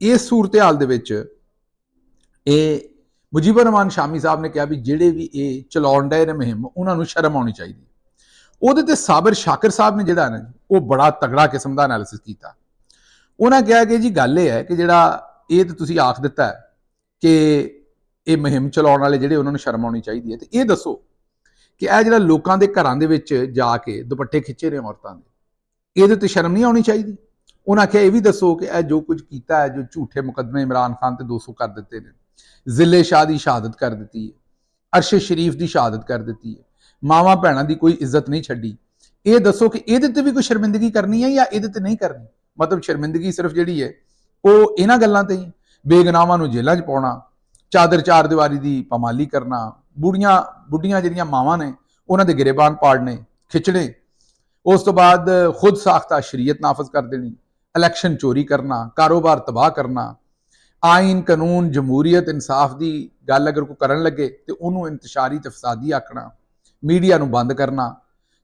इस सूरत हाल दे विच ये मुजीबुर रहमान शामी साहब ने कहा भी जिहड़े भी ये चलाउण डए ने मुहिम उन्हां नूं शर्म आउणी चाहीदी। ਉਹਦੇ ਤੇ ਸਾਬਰ ਸ਼ਾਕਰ ਸਾਹਿਬ ਨੇ ਜਿਹੜਾ ਨਾ ਉਹ ਬੜਾ ਤਗੜਾ ਕਿਸਮ ਦਾ ਐਨਾਲਿਸਿਸ ਕੀਤਾ। ਉਹਨਾਂ ਕਿਹਾ ਕਿ ਜੀ ਗੱਲ ਇਹ ਹੈ ਕਿ ਜਿਹੜਾ ਇਹ ਤੇ ਤੁਸੀਂ ਆਖ ਦਿੱਤਾ ਕਿ ਇਹ ਮੁਹਿੰਮ ਚਲਾਉਣ ਵਾਲੇ ਜਿਹੜੇ ਉਹਨਾਂ ਨੂੰ ਸ਼ਰਮ ਆਉਣੀ ਚਾਹੀਦੀ ਹੈ, ਤੇ ਇਹ ਦੱਸੋ ਕਿ ਇਹ ਜਿਹੜਾ ਲੋਕਾਂ ਦੇ ਘਰਾਂ ਦੇ ਵਿੱਚ ਜਾ ਕੇ ਦੁਪੱਟੇ ਖਿੱਚੇ ਨੇ ਔਰਤਾਂ ਦੇ, ਇਹਦੇ ਤੇ ਸ਼ਰਮ ਨਹੀਂ ਆਉਣੀ ਚਾਹੀਦੀ। ਉਹਨਾਂ ਕਿਹਾ ਇਹ ਵੀ ਦੱਸੋ ਕਿ ਇਹ ਜੋ ਕੁਝ ਕੀਤਾ ਹੈ, ਜੋ ਝੂਠੇ ਮੁਕੱਦਮੇ ਇਮਰਾਨ ਖਾਨ ਤੇ 200 ਕਰ ਦਿੱਤੇ ਨੇ, ਜ਼ਿਲੇ ਸ਼ਾਹ ਦੀ ਸ਼ਹਾਦਤ ਕਰ ਦਿੱਤੀ ਹੈ, ਅਰਸ਼ਦ ਸ਼ਰੀਫ ਦੀ ਸ਼ਹਾਦਤ ਕਰ ਦਿੱਤੀ ਹੈ, मावां भैणां दी कोई इज्जत नहीं छड्डी, ये दसो कि इहदे ते भी कोई शर्मिंदगी करनी है या इहदे ते नहीं करनी। मतलब शर्मिंदगी सिर्फ जिहड़ी है वो इन्हां गल्लां ते ही, बेगुनाहां नूं जेलां च पाउणा, चादर चार दीवारी दी पामाली करना, बुढ़ियां जिहड़ियां मावां ने उन्हां दे गिरेबान पाड़ने खिचणे, उस तो बाद खुद साख्ता शरीयत नाफज कर देनी, इलैक्शन चोरी करना, कारोबार तबाह करना, आइन कानून जमहूरीयत इंसाफ की गल अगर कोई करन लगे तो उन्होंने इंतशारी ते फसादी आखना, मीडिया नूं बंद करना,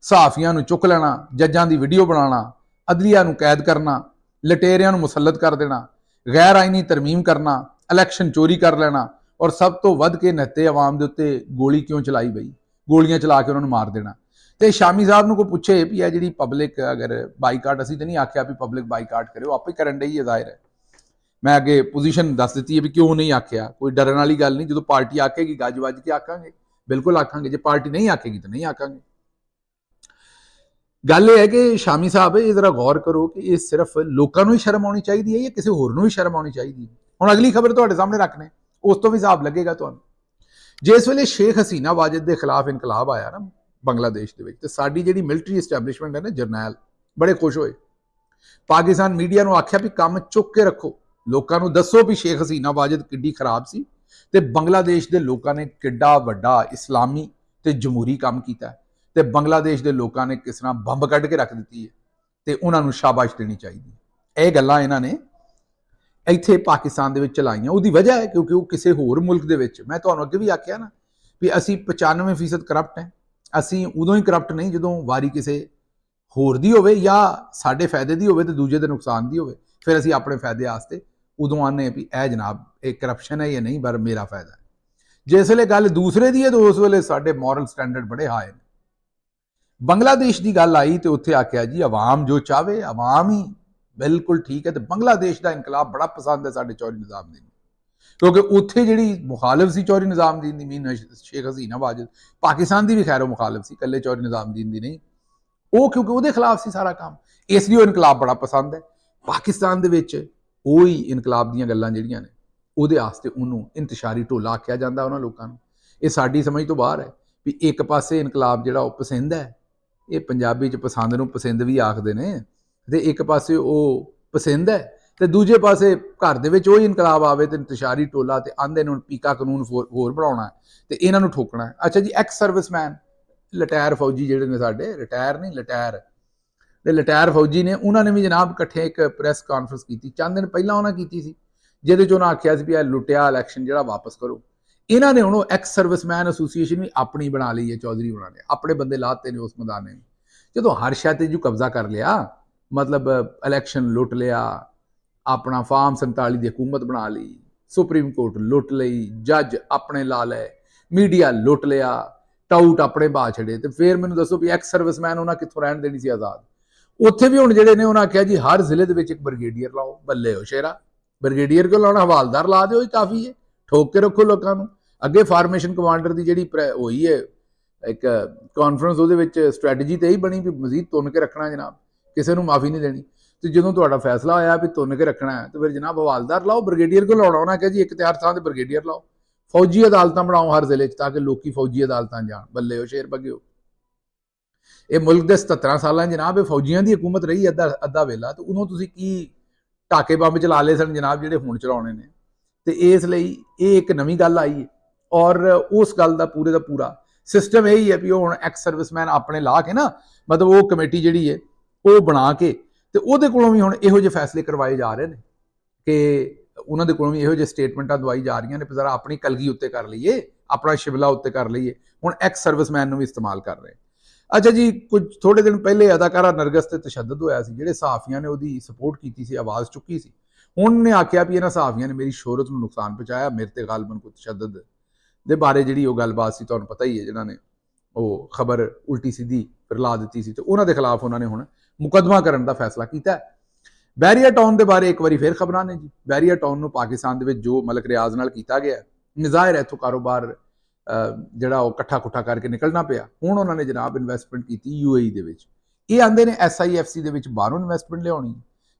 सहाफियां नूं चुक लेना, जजां दी वीडियो बनाना, अदलिया नूं कैद करना, लटेरियां नूं मुसलत कर देना, गैर आइनी तरमीम करना, इलैक्शन चोरी कर लेना, और सब तो वध के नहते आवाम दे उत्ते गोली क्यों चलाई बई, गोलियां चला के उन्होंने मार देना। तो शामी साहब नूं कोई पुछे भी है जी पब्लिक अगर बाईकाट, असीं तो नहीं आख्या भी पब्लिक बाईकाट करे, आपे करन डई है, जाहिर है मैं अगे पोजीशन दस दी है भी क्यों नहीं आख्या, कोई डरन वाली गल नहीं। जो पार्टी आखेगी गज वज के आखांगे, बिल्कुल आखांगे, जो पार्टी नहीं आखेगी तो नहीं आखांगे। गल यह है कि शामी साहब ये जरा गौर करो कि ये सिर्फ लोगों को ही शर्म आनी चाहिए है या किसी होर नूं भी शर्म आनी चाहिए। हुण अगली खबर तुहाडे सामने रखने उस तो भी हिसाब लगेगा तुहानूं। जिस वेले शेख हसीना वाजिद के खिलाफ इनकलाब आया ना बांग्लादेश के विच, ते साडी जिहड़ी मिलिटरी एस्टैबलिशमेंट है ना जरनैल बड़े खुश होए, पाकिस्तान मीडिया नूं आख्या भी काम चुक के रखो, लोगों को दसो भी शेख हसीना वाजिद किड्डी खराब सी ते बांग्लादेश के लोगों ने किड्डा वड्डा इस्लामी ते जमहूरी काम किया, ते बांग्लादेश के लोगों ने किस तरह बंब कढ़ के रख दी है, ते उन्होंने शाबाश देनी चाहिए। यह गल्लां इन्हां ने इत्थे पाकिस्तान दे विच चलाइयां। उहदी वजह है क्योंकि वो किसी होर मुल्क दे विच, मैं तुहानूं अगे भी आख्या ना भी असीं 95% करप्ट हैं, असीं उदों ही करप्ट नहीं जदों वारी किसी होर दी होवे या साडे फायदे दी होवे ते दूजे दे नुकसान दी होवे, फिर असीं अपने फायदे वास्ते उदों आने भी ए जनाब एक करप्शन है या नहीं, पर मेरा फायदा है। जिस वेले गल दूसरे दी है तो उस वेले साडे मॉरल स्टैंडर्ड बड़े हाई ने। बांग्लादेश की गल आई तो उत्थे आख्या जी अवाम जो चाहे अवाम ही बिल्कुल ठीक है, तो बांग्लादेश का इनकलाब बड़ा पसंद है साडे चौधरी निजामुद्दीन, क्योंकि उत्थे जिहड़ी मुखालिफ सी चौधरी निजामुद्दीन दी मीन शेख हसीना वाजिद, पाकिस्तान की भी खैर मुखालिफ सी, कल्ले चौधरी निजामुद्दीन दी नहीं, ਉਹ ਕਿਉਂਕਿ ਉਹਦੇ ਖਿਲਾਫ ਸੀ ਸਾਰਾ ਕੰਮ, ਇਸ ਲਈ ਉਹ ਇਨਕਲਾਬ ਬੜਾ ਪਸੰਦ ਹੈ। ਪਾਕਿਸਤਾਨ ਦੇ ਵਿੱਚ ਉਹ ਹੀ ਇਨਕਲਾਬ ਦੀਆਂ ਗੱਲਾਂ ਜਿਹੜੀਆਂ ਨੇ ਉਹਦੇ ਵਾਸਤੇ ਉਹਨੂੰ ਇੰਤਸ਼ਾਰੀ ਢੋਲਾ ਆਖਿਆ ਜਾਂਦਾ ਉਹਨਾਂ ਲੋਕਾਂ ਨੂੰ। ਇਹ ਸਾਡੀ ਸਮਝ ਤੋਂ ਬਾਹਰ ਹੈ ਵੀ ਇੱਕ ਪਾਸੇ ਇਨਕਲਾਬ ਜਿਹੜਾ ਉਹ ਪਸੰਦ ਹੈ, ਇਹ ਪੰਜਾਬੀ 'ਚ ਪਸੰਦ ਨੂੰ ਪਸੰਦ ਵੀ ਆਖਦੇ ਨੇ, ਤੇ ਇੱਕ ਪਾਸੇ ਉਹ ਪਸੰਦ ਹੈ ਤੇ ਦੂਜੇ ਪਾਸੇ ਘਰ ਦੇ ਵਿੱਚ ਉਹੀ ਇਨਕਲਾਬ ਆਵੇ ਤੇ ਇੰਤਸ਼ਾਰੀ ਟੋਲਾ ਤੇ ਆਂਦੇ ਨੂੰ ਪੀਕਾ ਕਾਨੂੰਨ ਹੋਰ ਬਣਾਉਣਾ ਤੇ ਇਹਨਾਂ ਨੂੰ ਠੋਕਣਾ ਹੈ। ਅੱਛਾ ਜੀ, ਐਕਸ ਸਰਵਿਸਮੈਨ ਰਿਟਾਇਰ ਫੌਜੀ ਜਿਹੜੇ ਨੇ ਸਾਡੇ, ਰਿਟਾਇਰ ਨਹੀਂ ਰਿਟਾਇਰ, ਤੇ ਰਿਟਾਇਰ ਫੌਜੀ ਨੇ, ਉਹਨਾਂ ਨੇ ਵੀ ਜਨਾਬ ਇਕੱਠੇ ਇੱਕ ਪ੍ਰੈਸ ਕਾਨਫਰੰਸ ਕੀਤੀ, ਚੰਦ ਦਿਨ ਪਹਿਲਾਂ ਉਹਨਾਂ ਕੀਤੀ ਸੀ, ਜਿਹਦੇ 'ਚ ਉਹਨਾਂ ਆਖਿਆ ਸੀ ਵੀ ਇਹ ਲੁੱਟਿਆ ਇਲੈਕਸ਼ਨ ਜਿਹੜਾ ਵਾਪਸ ਕਰੋ। ਇਹਨਾਂ ਨੇ ਹੁਣ ਉਹ ਐਕਸ ਸਰਵਿਸਮੈਨ ਐਸੋਸੀਏਸ਼ਨ ਵੀ ਆਪਣੀ ਬਣਾ ਲਈ ਹੈ, ਚੌਧਰੀ ਹੋਣਾ ਨੇ ਆਪਣੇ ਬੰਦੇ ਲਾਤੇ ਨੇ ਉਸ ਮੈਦਾਨ ਨੇ। ਜਦੋਂ ਹਰ ਸ਼ੈ ਤੇ ਜੋ ਕਬਜ਼ਾ ਕਰ ਲਿਆ, ਮਤਲਬ ਇਲੈਕਸ਼ਨ ਲੁੱਟ ਲਿਆ, ਆਪਣਾ ਫਾਰਮ 47 ਦੀ ਹਕੂਮਤ ਬਣਾ ਲਈ, ਸੁਪਰੀਮ ਕੋਰਟ ਲੁੱਟ ਲਈ, ਜੱਜ ਆਪਣੇ ਲਾ ਲਏ, ਮੀਡੀਆ ਲੁੱਟ ਲਿਆ, ਟਾਊਟ ਆਪਣੇ ਬਾਹ ਛੜੇ, ਤੇ ਫਿਰ ਮੈਨੂੰ ਦੱਸੋ ਵੀ ਐਕਸ ਸਰਵਿਸਮੈਨ ਉਹਨਾਂ ਕਿੱਥੋਂ ਰਹਿਣ ਦੇਣੀ ਸੀ ਆਜ਼ਾਦ। ਉੱਥੇ ਵੀ ਹੁਣ ਜਿਹੜੇ ਨੇ ਉਹਨਾਂ ਆਖਿਆ ਜੀ ਹਰ ਜ਼ਿਲ੍ਹੇ ਦੇ ਵਿੱਚ ਇੱਕ ਬ੍ਰਿਗੇਡੀਅਰ ਲਾਓ। ਬੱਲੇ ਹੋ ਸ਼ੇਰਾ, ਬ੍ਰਿਗੇਡੀਅਰ ਕਿਉਂ ਲਾਉਣਾ, ਹਵਾਲਦਾਰ ਲਾ ਦਿਓ, ਹੀ ਕਾਫੀ ਹੈ, ਠੋਕ ਕੇ ਰੱਖੋ ਲੋਕਾਂ ਨੂੰ। ਅੱਗੇ ਫਾਰਮੇਸ਼ਨ ਕਮਾਂਡਰ ਦੀ ਜਿਹੜੀ ਹੋਈ ਹੈ ਇੱਕ ਕਾਨਫਰੰਸ, ਉਹਦੇ ਵਿੱਚ ਸਟ੍ਰੈਟਜੀ ਤੇ ਇਹੀ ਬਣੀ ਵੀ ਮਜ਼ੀਦ ਤੁੰਨ ਕੇ ਰੱਖਣਾ ਜਨਾਬ, ਕਿਸੇ ਨੂੰ ਮਾਫੀ ਨਹੀਂ ਦੇਣੀ। ਤੇ ਜਦੋਂ ਤੁਹਾਡਾ ਫੈਸਲਾ ਹੋਇਆ ਵੀ ਤੁੰਨ ਕੇ ਰੱਖਣਾ ਹੈ, ਤੇ ਫਿਰ ਜਨਾਬ ਹਵਾਲਦਾਰ ਲਾਓ, ਬ੍ਰਿਗੇਡੀਅਰ ਕਿਉਂ ਲਾਉਣਾ। ਉਹਨਾਂ ਕਿਹਾ ਜੀ ਇੱਕ ਤੇ ਹਰ ਥਾਂ ਤੇ ਬ੍ਰਿਗੇਡੀਅਰ ਲਾਓ, ਫੌਜੀ ਅਦਾਲਤਾਂ ਬਣਾਓ ਹਰ ਜ਼ਿਲ੍ਹੇ 'ਚ ਤਾਂ ਕਿ ਲੋਕੀ ਫੌਜੀ ਅਦਾਲਤਾਂ ਜਾਣ। ਬੱਲੇ ਹੋ ਸ਼ੇਰ ਬੱਗਿਓ। ਇਹ ਮੁਲਕ ਦੇ 77 ਸਾਲਾਂ ਜਨਾਬ ਇਹ ਫੌਜੀਆਂ ਦੀ ਹਕੂਮਤ ਰਹੀ ਅੱਧਾ ਵੇਲਾ, ਤੇ ਉਦੋਂ ਤੁਸੀਂ ਕੀ ਟਾਕੇ ਬੰਬ ਚਲਾ ਲਏ ਸਨ ਜਨਾਬ ਜਿਹੜੇ ਹੁਣ ਚਲਾਉਣੇ ਨੇ। ਤੇ ਇਸ ਲਈ ਇਹ ਇੱਕ ਨਵੀਂ ਗੱਲ ਆਈ ਹੈ, ਔਰ ਉਸ ਗੱਲ ਦਾ ਪੂਰੇ ਦਾ ਪੂਰਾ ਸਿਸਟਮ ਇਹੀ ਹੈ ਵੀ ਉਹ ਹੁਣ ਐਕਸ ਸਰਵਿਸਮੈਨ ਆਪਣੇ ਲਾ ਕੇ ਨਾ, ਮਤਲਬ ਉਹ ਕਮੇਟੀ ਜਿਹੜੀ ਹੈ ਉਹ ਬਣਾ ਕੇ, ਤੇ ਉਹਦੇ ਕੋਲੋਂ ਵੀ ਹੁਣ ਇਹੋ ਜਿਹੇ ਫੈਸਲੇ ਕਰਵਾਏ ਜਾ ਰਹੇ ਨੇ ਕਿ ਉਹਨਾਂ ਦੇ ਕੋਲੋਂ ਵੀ ਇਹੋ ਜਿਹੇ ਸਟੇਟਮੈਂਟਾਂ ਦਵਾਈ ਜਾ ਰਹੀਆਂ ਨੇ ਵੀ ਜ਼ਰਾ ਆਪਣੀ ਕਲਗੀ ਉੱਤੇ ਕਰ ਲਈਏ, ਆਪਣਾ ਸ਼ਿਮਲਾ ਉੱਤੇ ਕਰ ਲਈਏ। ਹੁਣ ਐਕਸ ਸਰਵਿਸਮੈਨ ਨੂੰ ਵੀ ਇਸਤੇਮਾਲ ਕਰ ਰਹੇ। ਅੱਛਾ ਜੀ, ਕੁਝ ਥੋੜੇ ਦਿਨ ਪਹਿਲੇ ਅਦਾਕਾਰਾ ਨਰਗਸ ਤੇ ਤਸ਼ੱਦਦ ਹੋਇਆ ਸੀ, ਜਿਹੜੇ ਸਹਾਫੀਆਂ ਨੇ ਉਹਦੀ ਸਪੋਰਟ ਕੀਤੀ ਸੀ, ਆਵਾਜ਼ ਚੁੱਕੀ ਸੀ। ਹੁਣ ਨੇ ਆਖਿਆ ਵੀ ਇਹਨਾਂ ਸਹਾਫੀਆਂ ਨੇ ਮੇਰੀ ਸ਼ੋਹਰਤ ਨੂੰ ਨੁਕਸਾਨ ਪਹੁੰਚਾਇਆ, ਮੇਰੇ ਤੇ ਗਾਲਬਨ ਕੋਈ ਤਸ਼ੱਦਦ ਦੇ ਬਾਰੇ ਜਿਹੜੀ ਉਹ ਗੱਲਬਾਤ ਸੀ ਤੁਹਾਨੂੰ ਪਤਾ ਹੀ ਹੈ, ਜਿਹਨਾਂ ਨੇ ਉਹ ਖਬਰ ਉਲਟੀ ਸਿੱਧੀ ਫੈਲਾ ਦਿੱਤੀ ਸੀ, ਤੇ ਉਹਨਾਂ ਦੇ ਖਿਲਾਫ ਉਹਨਾਂ ਨੇ ਹੁਣ ਮੁਕੱਦਮਾ ਕਰਨ ਦਾ ਫੈਸਲਾ ਕੀਤਾ। ਬੈਰੀਆ ਟਾਊਨ ਦੇ ਬਾਰੇ ਇੱਕ ਵਾਰੀ ਫਿਰ ਖਬਰਾਂ ਨੇ ਜੀ। ਬੈਰੀਆ ਟਾਊਨ ਨੂੰ ਪਾਕਿਸਤਾਨ ਦੇ ਵਿੱਚ ਜੋ ਮਲਕ ਰਿਆਜ਼ ਨਾਲ ਕੀਤਾ ਗਿਆ, ਨਜ਼ਾਇਰ ਇੱਥੋਂ ਕਾਰੋਬਾਰ ਜਿਹੜਾ ਉਹ ਇਕੱਠਾ ਕੁੱਠਾ ਕਰਕੇ ਨਿਕਲਣਾ ਪਿਆ। ਹੁਣ ਉਹਨਾਂ ਨੇ ਜਨਾਬ ਇਨਵੈਸਟਮੈਂਟ ਕੀਤੀ ਯੂਏਈ ਦੇ ਵਿੱਚ। ਇਹ ਆਂਦੇ ਨੇ SIFC ਦੇ ਵਿੱਚ ਬਾਹਰੋਂ ਇਨਵੈਸਟਮੈਂਟ ਲਿਆਉਣੀ।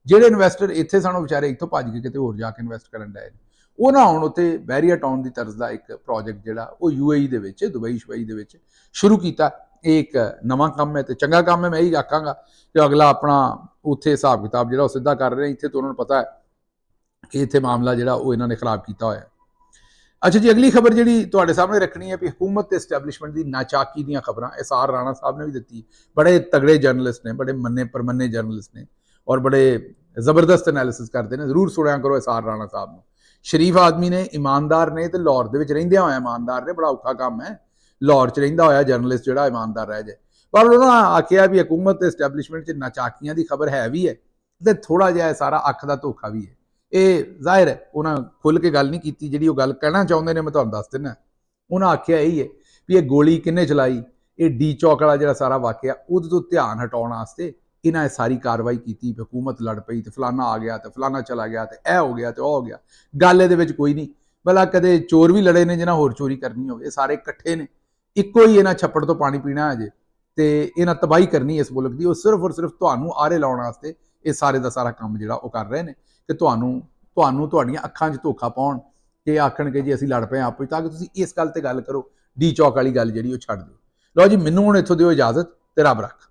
ਜਿਹੜੇ ਇਨਵੈਸਟਰ ਇੱਥੇ ਸਾਨੂੰ ਵਿਚਾਰੇ ਇੱਥੋਂ ਭੱਜ ਕੇ ਕਿਤੇ ਹੋਰ ਜਾ ਕੇ ਇਨਵੈਸਟ ਕਰਨ ਡਏ ਨੇ, ਉਹ ਨਾ ਹੁਣ ਉੱਥੇ ਬੈਰੀਆ ਟਾਊਨ ਦੀ ਤਰਜ਼ ਦਾ ਇੱਕ ਪ੍ਰੋਜੈਕਟ ਜਿਹੜਾ ਉਹ UAE ਦੇ ਵਿੱਚ, ਦੁਬਈ ਸ਼ੁਬਈ ਦੇ ਵਿੱਚ ਸ਼ੁਰੂ ਕੀਤਾ। ਇਹ ਇੱਕ ਨਵਾਂ ਕੰਮ ਹੈ ਤੇ ਚੰਗਾ ਕੰਮ ਹੈ, ਮੈਂ ਇਹੀ ਆਖਾਂਗਾ ਕਿ ਅਗਲਾ ਆਪਣਾ ਉੱਥੇ ਹਿਸਾਬ ਕਿਤਾਬ ਜਿਹੜਾ ਉਹ ਸਿੱਧਾ ਕਰ ਰਹੇ ਨੇ। ਇੱਥੇ ਤੋਂ ਉਹਨਾਂ ਨੂੰ ਪਤਾ ਹੈ ਕਿ ਇੱਥੇ ਮਾਮਲਾ ਜਿਹੜਾ ਉਹ ਇਹਨਾਂ ਨੇ ਖਰਾਬ ਕੀਤਾ ਹੋਇਆ। ਅੱਛਾ ਜੀ, ਅਗਲੀ ਖਬਰ ਜਿਹੜੀ ਤੁਹਾਡੇ ਸਾਹਮਣੇ ਰੱਖਣੀ ਹੈ ਵੀ ਹਕੂਮਤ ਤੇ ਐਸਟੈਬਲਿਸ਼ਮੈਂਟ ਦੀ ਨਾਚਾਕੀ ਦੀਆਂ ਖਬਰਾਂ SR ਰਾਣਾ ਸਾਹਿਬ ਨੇ ਵੀ ਦਿੱਤੀ। ਬੜੇ ਤਗੜੇ ਜਰਨਲਿਸਟ ਨੇ, ਬੜੇ ਮੰਨੇ ਪਰਮੰਨੇ ਜਰਨਲਿਸਟ ਨੇ, ਔਰ ਬੜੇ ਜ਼ਬਰਦਸਤ ਐਨਾਲਿਸਿਸ ਕਰਦੇ ਨੇ। ਜ਼ਰੂਰ ਸੁਣਿਆ ਕਰੋ SR ਰਾਣਾ ਸਾਹਿਬ ਨੂੰ। ਸ਼ਰੀਫ ਆਦਮੀ ਨੇ, ਇਮਾਨਦਾਰ ਨੇ, ਤੇ ਲਾਹੌਰ ਦੇ ਵਿੱਚ ਰਹਿੰਦਿਆਂ ਹੋਇਆ ਇਮਾਨਦਾਰ ਨੇ। ਬੜਾ ਔਖਾ ਕੰਮ ਹੈ ਲਾਹੌਰ 'ਚ ਰਹਿੰਦਾ ਹੋਇਆ ਜਰਨਲਿਸਟ ਜਿਹੜਾ ਇਮਾਨਦਾਰ ਰਹਿ ਜਾਏ। ਪਰ ਉਹਨਾਂ ਆਖਿਆ ਵੀ ਹਕੂਮਤ ਤੇ ਐਸਟੈਬਲਿਸ਼ਮੈਂਟ 'ਚ ਨਾਚਾਕੀਆਂ ਦੀ ਖਬਰ ਹੈ ਵੀ ਹੈ ਤੇ ਥੋੜਾ ਜਿਹਾ ਸਾਰਾ ਅੱਖ ਦਾ ਧੋਖਾ ਵੀ ਹੈ। ਇਹ ਜ਼ਾਹਿਰ ਹੈ ਉਹਨਾਂ ਖੁੱਲ੍ਹ ਕੇ ਗੱਲ ਨਹੀਂ ਕੀਤੀ, ਜਿਹੜੀ ਉਹ ਗੱਲ ਕਹਿਣਾ ਚਾਹੁੰਦੇ ਨੇ ਮੈਂ ਤੁਹਾਨੂੰ ਦੱਸ ਦਿੰਦਾ। ਉਹਨਾਂ ਆਖਿਆ ਇਹੀ ਹੈ ਵੀ ਇਹ ਗੋਲੀ ਕਿਹਨੇ ਚਲਾਈ, ਇਹ ਡੀ ਚੌਕ ਵਾਲਾ ਜਿਹੜਾ ਸਾਰਾ ਵਾਕਿਆ, ਉਹਦੇ ਤੋਂ ਧਿਆਨ ਹਟਾਉਣ ਵਾਸਤੇ ਇਹਨਾਂ ਇਹ ਸਾਰੀ ਕਾਰਵਾਈ ਕੀਤੀ। ਹਕੂਮਤ ਲੜ ਪਈ ਤੇ ਫਲਾਨਾ ਆ ਗਿਆ ਤੇ ਫਲਾਨਾ ਚਲਾ ਗਿਆ ਤੇ ਇਹ ਹੋ ਗਿਆ ਤੇ ਉਹ ਹੋ ਗਿਆ। ਗੱਲ ਇਹਦੇ ਵਿੱਚ ਕੋਈ ਨਹੀਂ। ਭਲਾ ਕਦੇ ਚੋਰ ਵੀ ਲੜੇ ਨੇ ਜਿਹਨਾਂ ਹੋਰ ਚੋਰੀ ਕਰਨੀ ਹੋਵੇ? ਇਹ ਸਾਰੇ ਇਕੱਠੇ ਨੇ, ਇੱਕੋ ਹੀ ਇਹਨਾਂ ਛੱਪੜ ਤੋਂ ਪਾਣੀ ਪੀਣਾ ਅਜੇ, ਤੇ ਇਹਨਾਂ ਤਬਾਹੀ ਕਰਨੀ ਇਸ ਮੁਲਕ ਦੀ। ਉਹ ਸਿਰਫ ਔਰ ਸਿਰਫ ਤੁਹਾਨੂੰ ਆਰੇ ਲਾਉਣ ਵਾਸਤੇ ਇਹ ਸਾਰੇ ਦਾ ਸਾਰਾ ਕੰਮ ਜਿਹੜਾ ਉਹ ਕਰ ਰਹੇ ਨੇ ਕਿ ਤੁਹਾਨੂੰ ਤੁਹਾਡੀਆਂ ਅੱਖਾਂ 'ਚ ਧੋਖਾ ਪਾਉਣ, ਕਿ ਆਖਣਗੇ ਜੀ ਅਸੀਂ ਲੜ ਪਏ ਆਪਸ, ਤਾਂ ਕਿ ਤੁਸੀਂ ਇਸ ਗੱਲ ਤੇ ਗੱਲ ਕਰੋ, ਡੀ ਚੌਕ ਵਾਲੀ ਗੱਲ ਜਿਹੜੀ ਉਹ ਛੱਡ ਦਿਓ। ਲਓ ਜੀ, ਮੈਨੂੰ ਹੁਣ ਇੱਥੋਂ ਦਿਓ ਇਜਾਜ਼ਤ ਤੇ ਰੱਬ ਰੱਖ।